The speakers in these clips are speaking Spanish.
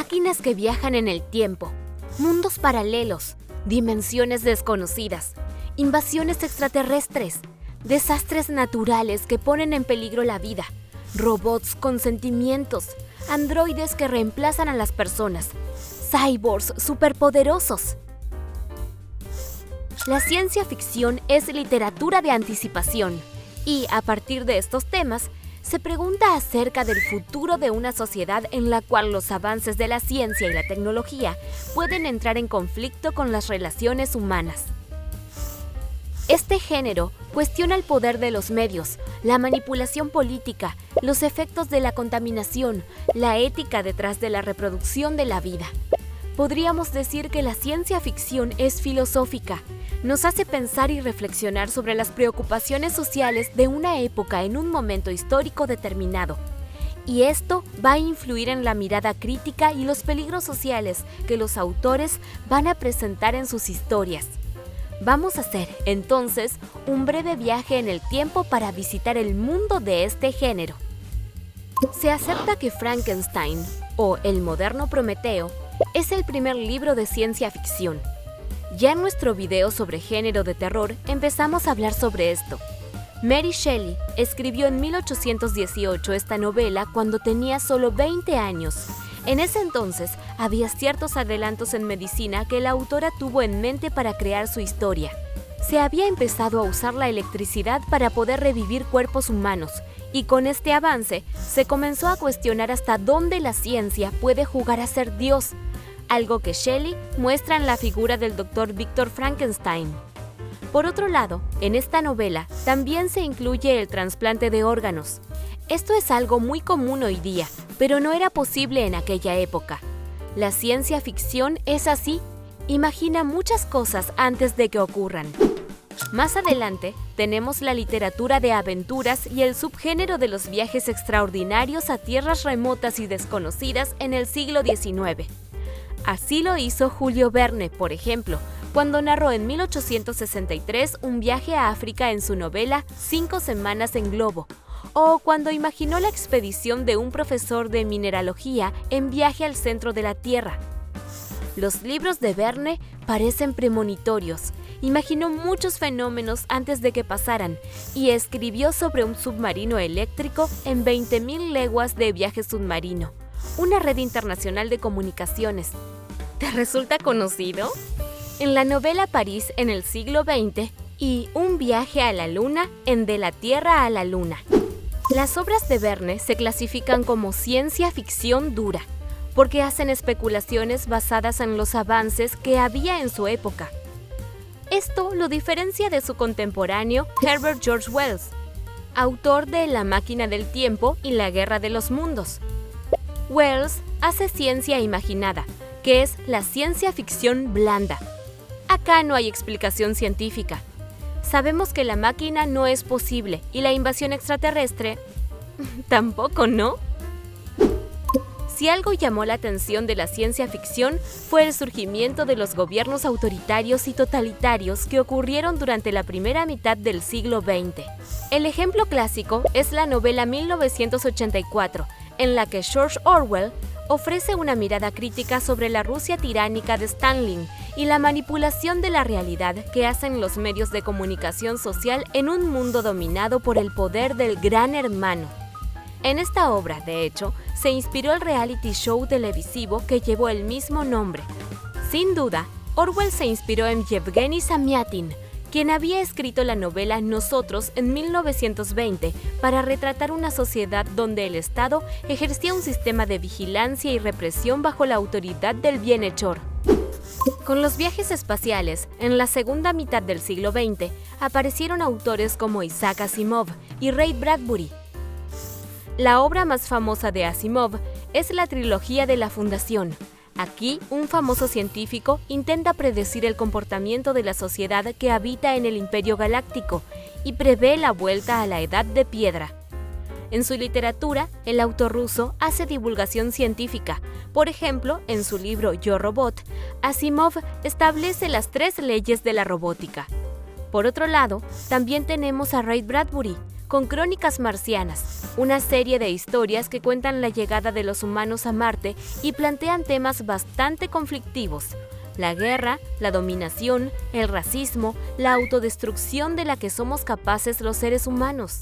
máquinas que viajan en el tiempo, mundos paralelos, dimensiones desconocidas, invasiones extraterrestres, desastres naturales que ponen en peligro la vida, robots con sentimientos, androides que reemplazan a las personas, cyborgs superpoderosos. La ciencia ficción es literatura de anticipación y, a partir de estos temas, se pregunta acerca del futuro de una sociedad en la cual los avances de la ciencia y la tecnología pueden entrar en conflicto con las relaciones humanas. Este género cuestiona el poder de los medios, la manipulación política, los efectos de la contaminación, la ética detrás de la reproducción de la vida. Podríamos decir que la ciencia ficción es filosófica, nos hace pensar y reflexionar sobre las preocupaciones sociales de una época en un momento histórico determinado. Y esto va a influir en la mirada crítica y los peligros sociales que los autores van a presentar en sus historias. Vamos a hacer, entonces, un breve viaje en el tiempo para visitar el mundo de este género. Se acepta que Frankenstein, o el moderno Prometeo, es el primer libro de ciencia ficción. Ya en nuestro video sobre género de terror empezamos a hablar sobre esto. Mary Shelley escribió en 1818 esta novela cuando tenía solo 20 años. En ese entonces había ciertos adelantos en medicina que la autora tuvo en mente para crear su historia. Se había empezado a usar la electricidad para poder revivir cuerpos humanos, y con este avance se comenzó a cuestionar hasta dónde la ciencia puede jugar a ser Dios, algo que Shelley muestra en la figura del Dr. Victor Frankenstein. Por otro lado, en esta novela también se incluye el trasplante de órganos. Esto es algo muy común hoy día, pero no era posible en aquella época. La ciencia ficción es así, imagina muchas cosas antes de que ocurran. Más adelante, tenemos la literatura de aventuras y el subgénero de los viajes extraordinarios a tierras remotas y desconocidas en el siglo XIX. Así lo hizo Julio Verne, por ejemplo, cuando narró en 1863 un viaje a África en su novela 5 semanas en globo, o cuando imaginó la expedición de un profesor de mineralogía en viaje al centro de la Tierra. Los libros de Verne parecen premonitorios. Imaginó muchos fenómenos antes de que pasaran y escribió sobre un submarino eléctrico en 20.000 leguas de viaje submarino, una red internacional de comunicaciones. ¿Te resulta conocido? En la novela París en el siglo XX y Un viaje a la luna en De la Tierra a la Luna. Las obras de Verne se clasifican como ciencia ficción dura, porque hacen especulaciones basadas en los avances que había en su época. Esto lo diferencia de su contemporáneo Herbert George Wells, autor de La máquina del tiempo y La guerra de los mundos. Wells hace ciencia imaginada, que es la ciencia ficción blanda. Acá no hay explicación científica. Sabemos que la máquina no es posible y la invasión extraterrestre tampoco, ¿no? Si algo llamó la atención de la ciencia ficción fue el surgimiento de los gobiernos autoritarios y totalitarios que ocurrieron durante la primera mitad del siglo XX. El ejemplo clásico es la novela 1984, en la que George Orwell ofrece una mirada crítica sobre la Rusia tiránica de Stalin y la manipulación de la realidad que hacen los medios de comunicación social en un mundo dominado por el poder del Gran Hermano. En esta obra, de hecho, se inspiró el reality show televisivo que llevó el mismo nombre. Sin duda, Orwell se inspiró en Yevgeny Zamyatin, quien había escrito la novela Nosotros en 1920 para retratar una sociedad donde el Estado ejercía un sistema de vigilancia y represión bajo la autoridad del bienhechor. Con los viajes espaciales, en la segunda mitad del siglo XX, aparecieron autores como Isaac Asimov y Ray Bradbury. La obra más famosa de Asimov es la trilogía de la Fundación. Aquí, un famoso científico intenta predecir el comportamiento de la sociedad que habita en el Imperio Galáctico y prevé la vuelta a la Edad de Piedra. En su literatura, el autor ruso hace divulgación científica. Por ejemplo, en su libro Yo Robot, Asimov establece las 3 leyes de la robótica. Por otro lado, también tenemos a Ray Bradbury, con Crónicas Marcianas, una serie de historias que cuentan la llegada de los humanos a Marte y plantean temas bastante conflictivos: la guerra, la dominación, el racismo, la autodestrucción de la que somos capaces los seres humanos.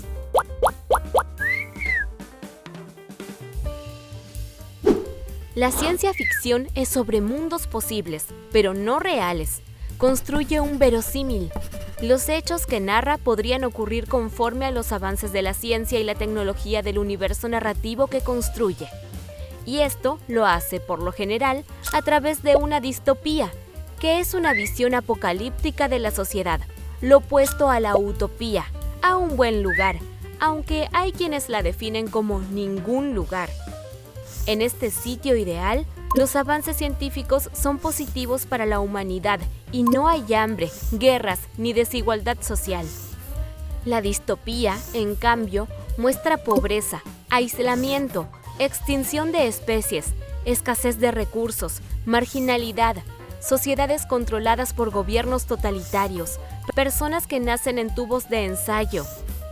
La ciencia ficción es sobre mundos posibles, pero no reales. Construye un verosímil. Los hechos que narra podrían ocurrir conforme a los avances de la ciencia y la tecnología del universo narrativo que construye. Y esto lo hace, por lo general, a través de una distopía, que es una visión apocalíptica de la sociedad, lo opuesto a la utopía, a un buen lugar, aunque hay quienes la definen como ningún lugar. En este sitio ideal, los avances científicos son positivos para la humanidad y no hay hambre, guerras ni desigualdad social. La distopía, en cambio, muestra pobreza, aislamiento, extinción de especies, escasez de recursos, marginalidad, sociedades controladas por gobiernos totalitarios, personas que nacen en tubos de ensayo.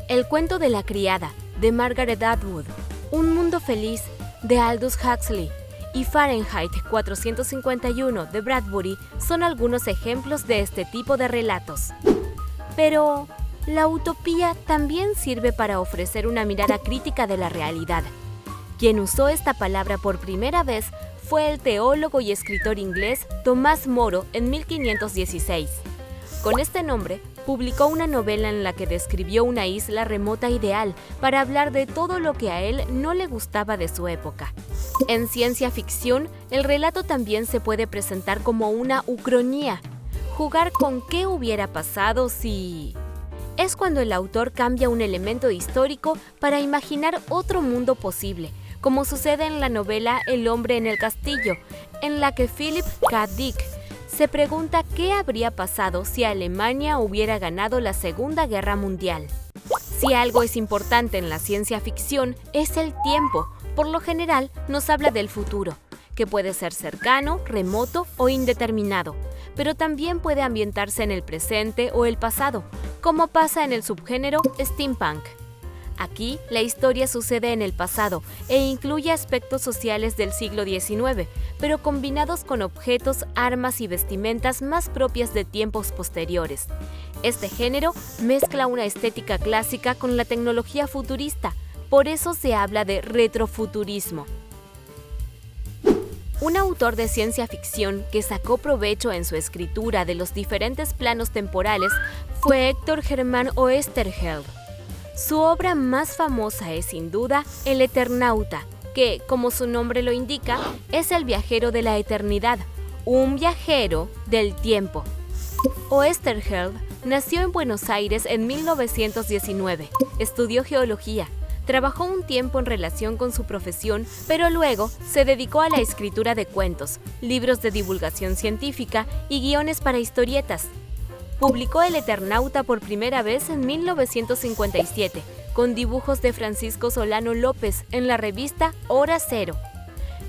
El cuento de la criada, de Margaret Atwood, Un mundo feliz, de Aldous Huxley, y Fahrenheit 451 de Bradbury son algunos ejemplos de este tipo de relatos. Pero la utopía también sirve para ofrecer una mirada crítica de la realidad. Quien usó esta palabra por primera vez fue el teólogo y escritor inglés Tomás Moro en 1516. Con este nombre, publicó una novela en la que describió una isla remota ideal para hablar de todo lo que a él no le gustaba de su época. En ciencia ficción, el relato también se puede presentar como una ucronía, jugar con qué hubiera pasado si... Es cuando el autor cambia un elemento histórico para imaginar otro mundo posible, como sucede en la novela El hombre en el castillo, en la que Philip K. Dick se pregunta qué habría pasado si Alemania hubiera ganado la Segunda Guerra Mundial. Si algo es importante en la ciencia ficción, es el tiempo. Por lo general, nos habla del futuro, que puede ser cercano, remoto o indeterminado, pero también puede ambientarse en el presente o el pasado, como pasa en el subgénero steampunk. Aquí, la historia sucede en el pasado e incluye aspectos sociales del siglo XIX, pero combinados con objetos, armas y vestimentas más propias de tiempos posteriores. Este género mezcla una estética clásica con la tecnología futurista, por eso se habla de retrofuturismo. Un autor de ciencia ficción que sacó provecho en su escritura de los diferentes planos temporales fue Héctor Germán Oesterheld. Su obra más famosa es sin duda El Eternauta, que, como su nombre lo indica, es el viajero de la eternidad, un viajero del tiempo. Oesterheld nació en Buenos Aires en 1919, estudió geología, trabajó un tiempo en relación con su profesión, pero luego se dedicó a la escritura de cuentos, libros de divulgación científica y guiones para historietas. Publicó El Eternauta por primera vez en 1957, con dibujos de Francisco Solano López en la revista Hora Cero.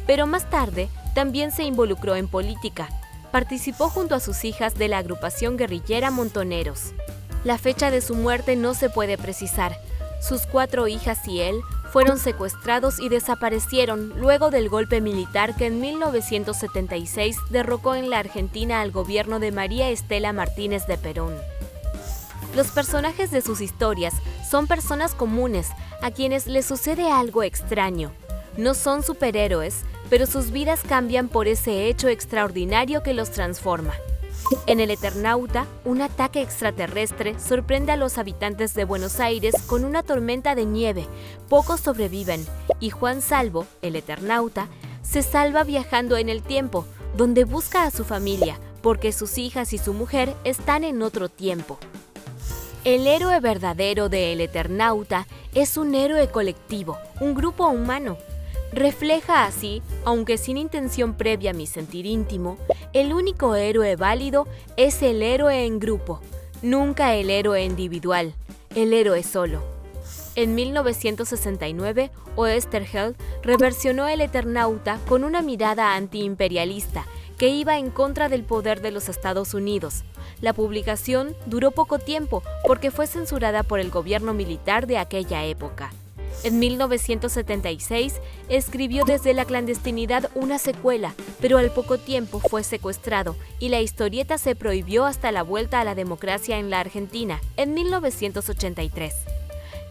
Pero más tarde, también se involucró en política. Participó junto a sus hijas de la agrupación guerrillera Montoneros. La fecha de su muerte no se puede precisar. Sus 4 hijas y él fueron secuestrados y desaparecieron luego del golpe militar que en 1976 derrocó en la Argentina al gobierno de María Estela Martínez de Perón. Los personajes de sus historias son personas comunes a quienes les sucede algo extraño. No son superhéroes, pero sus vidas cambian por ese hecho extraordinario que los transforma. En El Eternauta, un ataque extraterrestre sorprende a los habitantes de Buenos Aires con una tormenta de nieve. Pocos sobreviven y Juan Salvo, el Eternauta, se salva viajando en el tiempo, donde busca a su familia, porque sus hijas y su mujer están en otro tiempo. El héroe verdadero de El Eternauta es un héroe colectivo, un grupo humano. Refleja así, aunque sin intención previa a mi sentir íntimo, el único héroe válido es el héroe en grupo, nunca el héroe individual, el héroe solo. En 1969, Oesterheld reversionó El Eternauta con una mirada antiimperialista que iba en contra del poder de los Estados Unidos. La publicación duró poco tiempo porque fue censurada por el gobierno militar de aquella época. En 1976 escribió desde la clandestinidad una secuela, pero al poco tiempo fue secuestrado y la historieta se prohibió hasta la vuelta a la democracia en la Argentina, en 1983.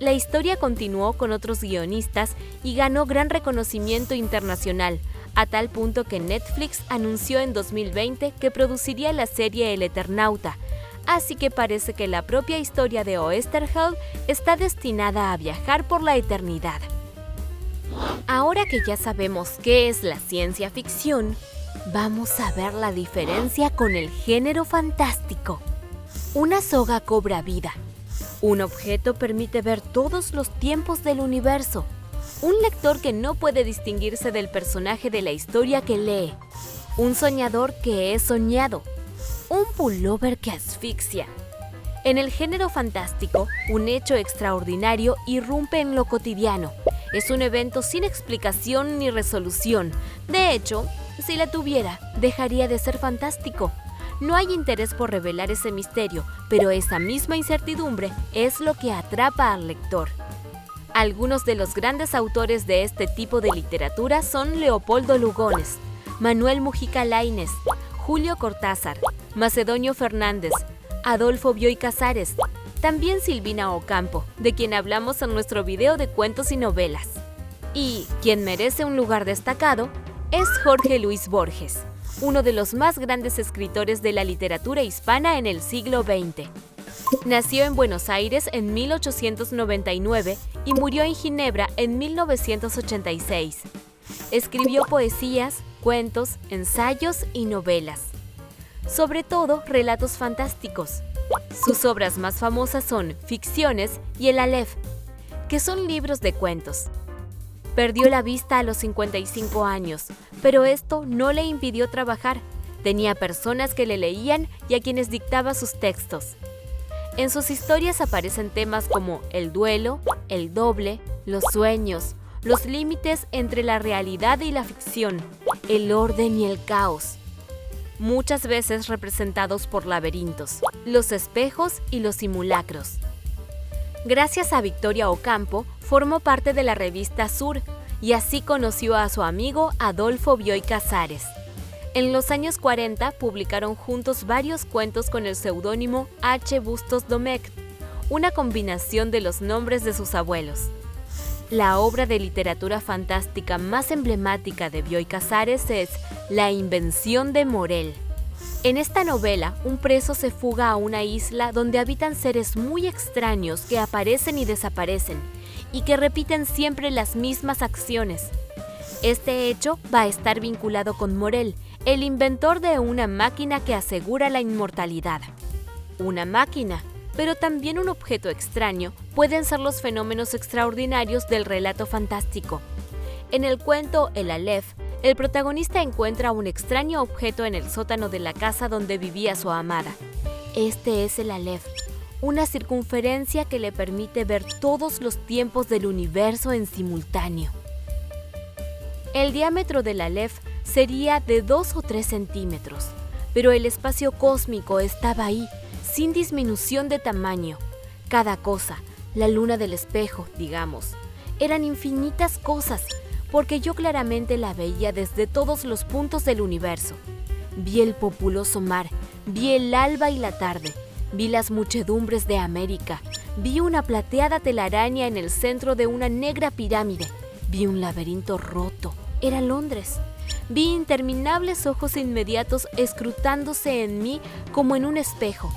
La historia continuó con otros guionistas y ganó gran reconocimiento internacional, a tal punto que Netflix anunció en 2020 que produciría la serie El Eternauta, así que parece que la propia historia de Oesterheld está destinada a viajar por la eternidad. Ahora que ya sabemos qué es la ciencia ficción, vamos a ver la diferencia con el género fantástico. Una soga cobra vida. Un objeto permite ver todos los tiempos del universo. Un lector que no puede distinguirse del personaje de la historia que lee. Un soñador que es soñado. Un pullover que asfixia. En el género fantástico, un hecho extraordinario irrumpe en lo cotidiano. Es un evento sin explicación ni resolución. De hecho, si la tuviera, dejaría de ser fantástico. No hay interés por revelar ese misterio, pero esa misma incertidumbre es lo que atrapa al lector. Algunos de los grandes autores de este tipo de literatura son Leopoldo Lugones, Manuel Mujica Lainez, Julio Cortázar, Macedonio Fernández, Adolfo Bioy Casares, también Silvina Ocampo, de quien hablamos en nuestro video de cuentos y novelas. Y quien merece un lugar destacado es Jorge Luis Borges, uno de los más grandes escritores de la literatura hispana en el siglo XX. Nació en Buenos Aires en 1899 y murió en Ginebra en 1986. Escribió poesías, cuentos, ensayos y novelas. Sobre todo, relatos fantásticos. Sus obras más famosas son Ficciones y El Aleph, que son libros de cuentos. Perdió la vista a los 55 años, pero esto no le impidió trabajar. Tenía personas que le leían y a quienes dictaba sus textos. En sus historias aparecen temas como el duelo, el doble, los sueños, los límites entre la realidad y la ficción, el orden y el caos. Muchas veces representados por laberintos, los espejos y los simulacros. Gracias a Victoria Ocampo, formó parte de la revista Sur y así conoció a su amigo Adolfo Bioy Casares. En los años 40 publicaron juntos varios cuentos con el seudónimo H. Bustos Domecq, una combinación de los nombres de sus abuelos. La obra de literatura fantástica más emblemática de Bioy Casares es La invención de Morel. En esta novela, un preso se fuga a una isla donde habitan seres muy extraños que aparecen y desaparecen, y que repiten siempre las mismas acciones. Este hecho va a estar vinculado con Morel, el inventor de una máquina que asegura la inmortalidad. Una máquina, pero también un objeto extraño, pueden ser los fenómenos extraordinarios del relato fantástico. En el cuento El Aleph, el protagonista encuentra un extraño objeto en el sótano de la casa donde vivía su amada. Este es el Aleph, una circunferencia que le permite ver todos los tiempos del universo en simultáneo. El diámetro del Aleph sería de 2 o 3 centímetros, pero el espacio cósmico estaba ahí, sin disminución de tamaño. Cada cosa, la luna del espejo, digamos, eran infinitas cosas, porque yo claramente la veía desde todos los puntos del universo. Vi el populoso mar, vi el alba y la tarde, vi las muchedumbres de América, vi una plateada telaraña en el centro de una negra pirámide, vi un laberinto roto, era Londres. Vi interminables ojos inmediatos escrutándose en mí como en un espejo.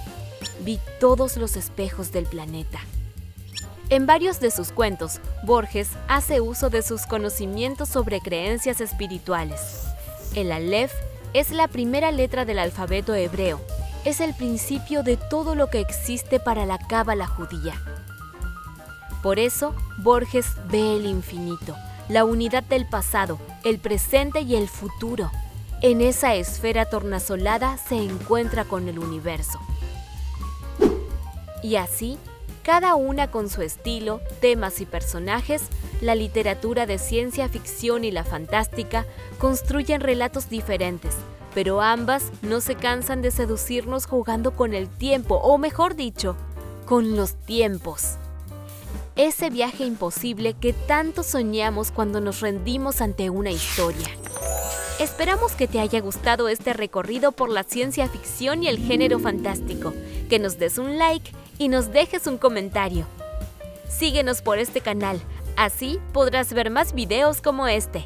Vi todos los espejos del planeta. En varios de sus cuentos, Borges hace uso de sus conocimientos sobre creencias espirituales. El Aleph es la primera letra del alfabeto hebreo. Es el principio de todo lo que existe para la cábala judía. Por eso, Borges ve el infinito, la unidad del pasado, el presente y el futuro. En esa esfera tornasolada se encuentra con el universo. Y así, cada una con su estilo, temas y personajes, la literatura de ciencia ficción y la fantástica construyen relatos diferentes, pero ambas no se cansan de seducirnos jugando con el tiempo, o mejor dicho, con los tiempos. Ese viaje imposible que tanto soñamos cuando nos rendimos ante una historia. Esperamos que te haya gustado este recorrido por la ciencia ficción y el género fantástico, que nos des un like y nos dejes un comentario. Síguenos por este canal, así podrás ver más videos como este.